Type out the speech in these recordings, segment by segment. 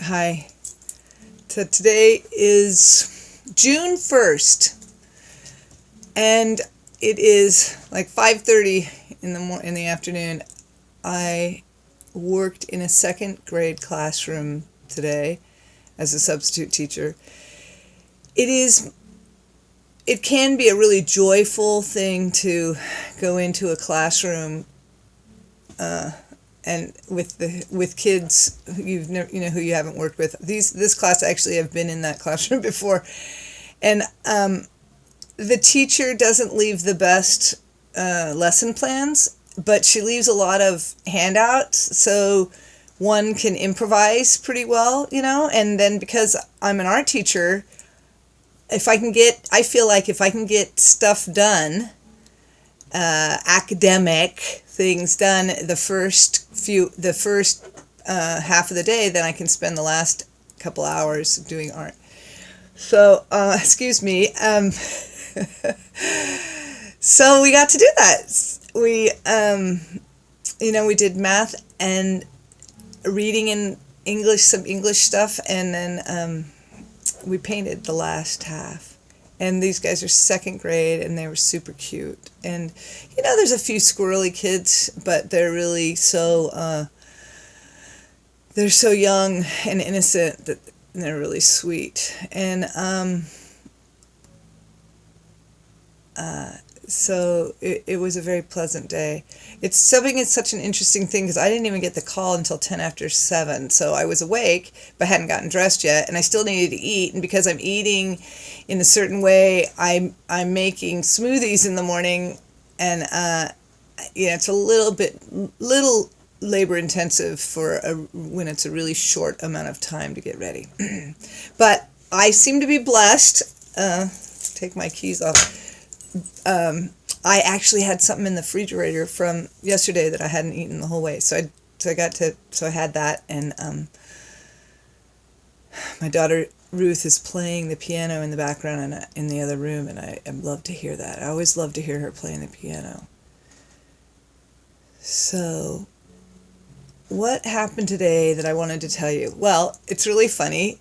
Hi. So today is June 1st, and it is like 5:30 in the afternoon. I worked in a second grade classroom today as a substitute teacher. It can be a really joyful thing to go into a classroom and with kids who who you haven't worked with. This class actually, I've been in that classroom before, and the teacher doesn't leave the best lesson plans, but she leaves a lot of handouts so one can improvise pretty well, and then because I'm an art teacher, I feel like if I can get stuff done, academic things done the first half of the day, then I can spend the last couple hours doing art. So, excuse me. So we got to do that. We did math and reading in English, some English stuff, and then we painted the last half. And these guys are second grade, and they were super cute. And, there's a few squirrely kids, but they're really they're so young and innocent that they're really sweet. And so it was a very pleasant day. It's such an interesting thing because I didn't even get the call until 10 after 7. So I was awake but hadn't gotten dressed yet, and I still needed to eat. And because I'm eating in a certain way, I'm making smoothies in the morning, and it's a little labor intensive when it's a really short amount of time to get ready. But I seem to be blessed. Take my keys off. I actually had something in the refrigerator from yesterday that I hadn't eaten the whole way, so I had that, and my daughter Ruth is playing the piano in the background in the other room, and I love to hear that. I always love to hear her playing the piano. So, what happened today that I wanted to tell you? Well, it's really funny.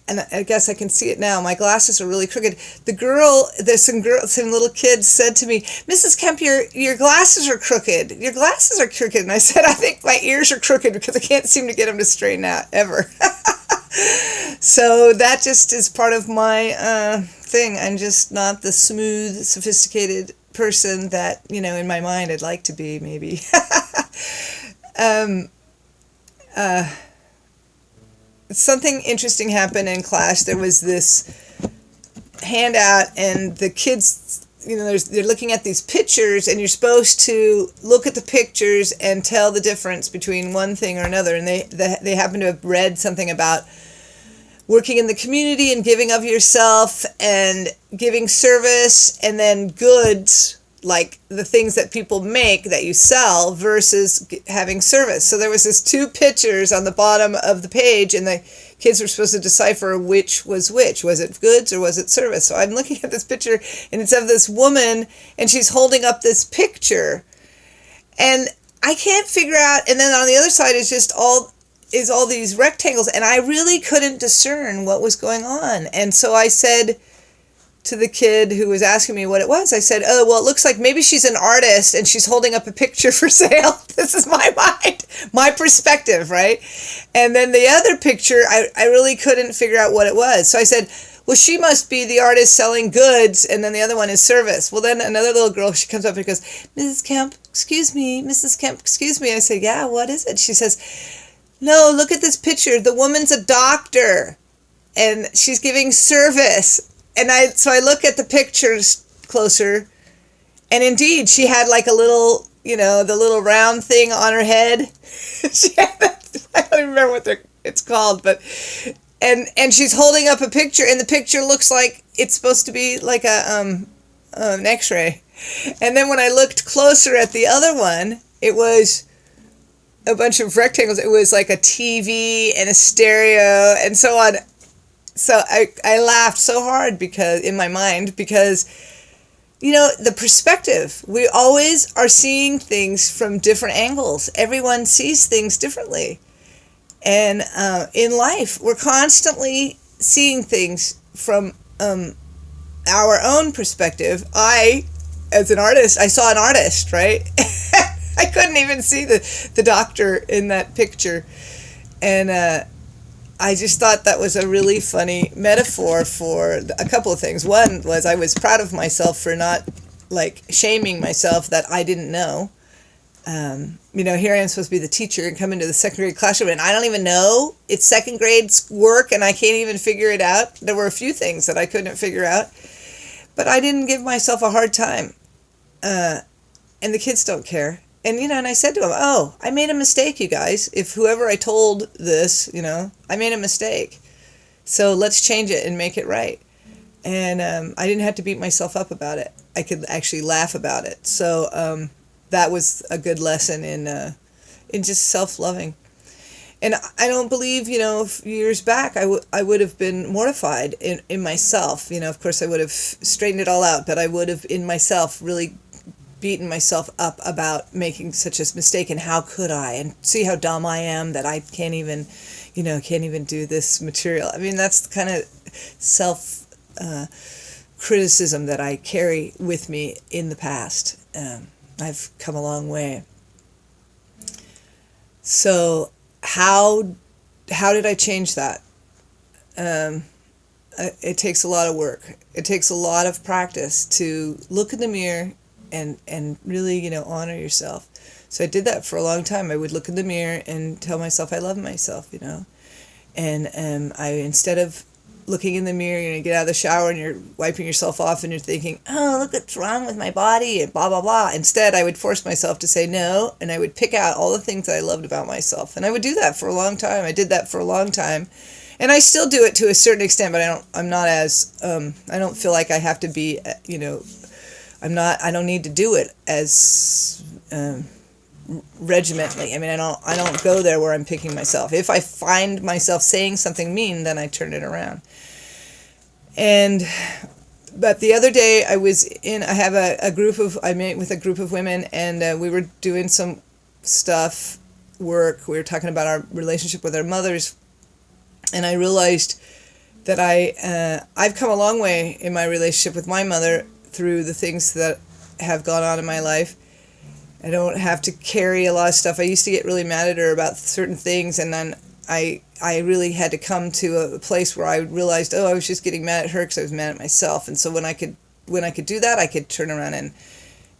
And I guess I can see it now. My glasses are really crooked. Some little kids said to me, "Mrs. Kemp, your glasses are crooked. Your glasses are crooked." And I said, "I think my ears are crooked because I can't seem to get them to straighten out ever." So that just is part of my thing. I'm just not the smooth, sophisticated person that, in my mind I'd like to be, maybe. Something interesting happened in class. There was this handout, and the kids, they're looking at these pictures, and you're supposed to look at the pictures and tell the difference between one thing or another. And they happen to have read something about working in the community and giving of yourself and giving service, and then goods, like the things that people make that you sell, versus having service. So there was this two pictures on the bottom of the page, and the kids were supposed to decipher which was which. Was it goods or was it service? So I'm looking at this picture, and it's of this woman, and she's holding up this picture, and I can't figure out. And then on the other side is all these rectangles, and I really couldn't discern what was going on. And so I said to the kid who was asking me what it was, I said, "Oh, well, it looks like maybe she's an artist and she's holding up a picture for sale." This is my mind, my perspective, right? And then the other picture, I really couldn't figure out what it was. So I said, "Well, she must be the artist selling goods, and then the other one is service." Well, then another little girl, she comes up and goes, "Mrs. Kemp, excuse me, Mrs. Kemp, excuse me." I say, "Yeah, what is it?" She says, "No, look at this picture. The woman's a doctor, and she's giving service." And so I look at the pictures closer, and indeed, she had like a little, the little round thing on her head. She had I don't even remember what it's called, but, and she's holding up a picture, and the picture looks like it's supposed to be like an X-ray. And then when I looked closer at the other one, it was a bunch of rectangles. It was like a TV and a stereo and so on. So I laughed so hard in my mind because the perspective, we always are seeing things from different angles. Everyone sees things differently. And in life, we're constantly seeing things from our own perspective. As an artist, I saw an artist, right? I couldn't even see the doctor in that picture. And I just thought that was a really funny metaphor for a couple of things. One was I was proud of myself for not like shaming myself that I didn't know. Here I am supposed to be the teacher and come into the second grade classroom and I don't even know it's second grade work and I can't even figure it out. There were a few things that I couldn't figure out, but I didn't give myself a hard time. And the kids don't care. And, and I said to them, oh, I made a mistake, you guys. If whoever I told this, I made a mistake. So let's change it and make it right. And I didn't have to beat myself up about it. I could actually laugh about it. So that was a good lesson in just self-loving. And I don't believe, years back I would have been mortified in myself. Of course I would have straightened it all out, but I would have in myself really beaten myself up about making such a mistake and how could I, and see how dumb I am that I can't even do this material. I mean, that's the kind of self criticism that I carry with me in the past. I've come a long way. So how did I change that? It takes a lot of work. It takes a lot of practice to look in the mirror and really, honor yourself. So I did that for a long time. I would look in the mirror and tell myself I love myself, And I, instead of looking in the mirror, you get out of the shower and you're wiping yourself off and you're thinking, oh, look what's wrong with my body and blah, blah, blah. Instead, I would force myself to say no, and I would pick out all the things that I loved about myself. And I would do that for a long time. I did that for a long time. And I still do it to a certain extent, but I'm not as, I don't feel like I have to be, I don't need to do it as regimentally. I mean, I don't go there where I'm picking myself. If I find myself saying something mean, then I turn it around. But the other day I met with a group of women, and we were doing some work. We were talking about our relationship with our mothers, and I realized that I've come a long way in my relationship with my mother through the things that have gone on in my life. I don't have to carry a lot of stuff. I used to get really mad at her about certain things, and then I really had to come to a place where I realized, I was just getting mad at her because I was mad at myself. And so when I could do that, I could turn around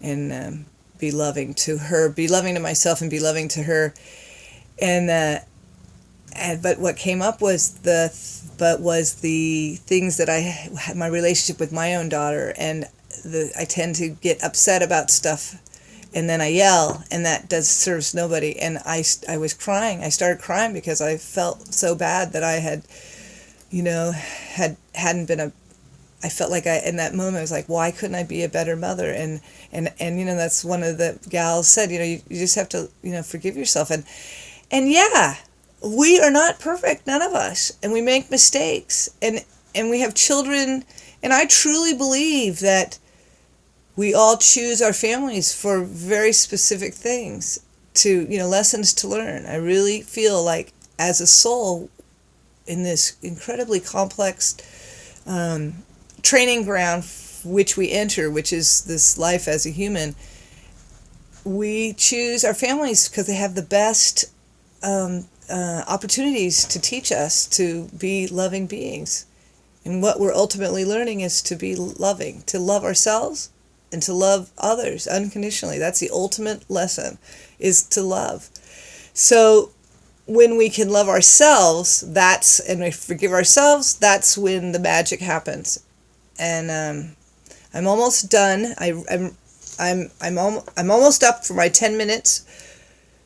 and be loving to her, be loving to myself, and be loving to her. But what came up was the things that I had, my relationship with my own daughter, and I tend to get upset about stuff. And then I yell, and that serves nobody. And I was crying. I started crying because I felt so bad that I had, hadn't been I felt like in that moment, I was like, why couldn't I be a better mother? And that's one of the gals said, you just have to, forgive yourself. And yeah, we are not perfect, none of us. And we make mistakes. And we have children. And I truly believe that we all choose our families for very specific things, lessons to learn. I really feel like as a soul in this incredibly complex training ground which we enter, which is this life as a human, we choose our families because they have the best opportunities to teach us to be loving beings. And what we're ultimately learning is to be loving, to love ourselves, and to love others unconditionally. That's the ultimate lesson, is to love. So when we can love ourselves, and we forgive ourselves, that's when the magic happens. And I'm almost done. I'm almost up for my 10 minutes.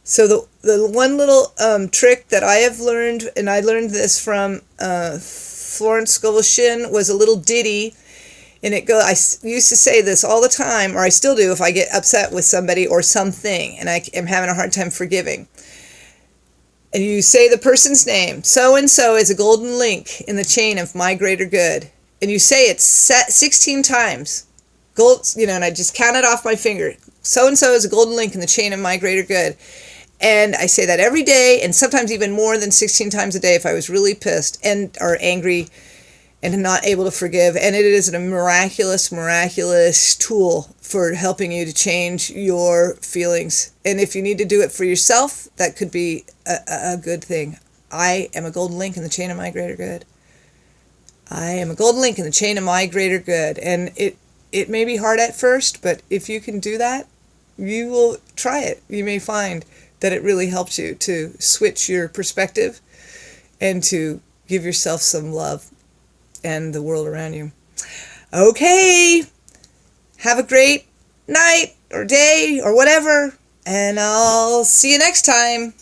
So the one little trick that I have learned, and I learned this from Florence Scovel Shinn, was a little ditty. And I used to say this all the time, or I still do if I get upset with somebody or something, and I am having a hard time forgiving. And you say the person's name. So-and-so is a golden link in the chain of my greater good. And you say it 16 times. And I just count it off my finger. So-and-so is a golden link in the chain of my greater good. And I say that every day, and sometimes even more than 16 times a day if I was really pissed and or angry and not able to forgive. And it is a miraculous, miraculous tool for helping you to change your feelings. And if you need to do it for yourself, that could be a good thing. I am a golden link in the chain of my greater good. I am a golden link in the chain of my greater good. And it may be hard at first, but if you can do that, you will try it. You may find that it really helps you to switch your perspective and to give yourself some love and the world around you. Okay, have a great night or day or whatever, and I'll see you next time.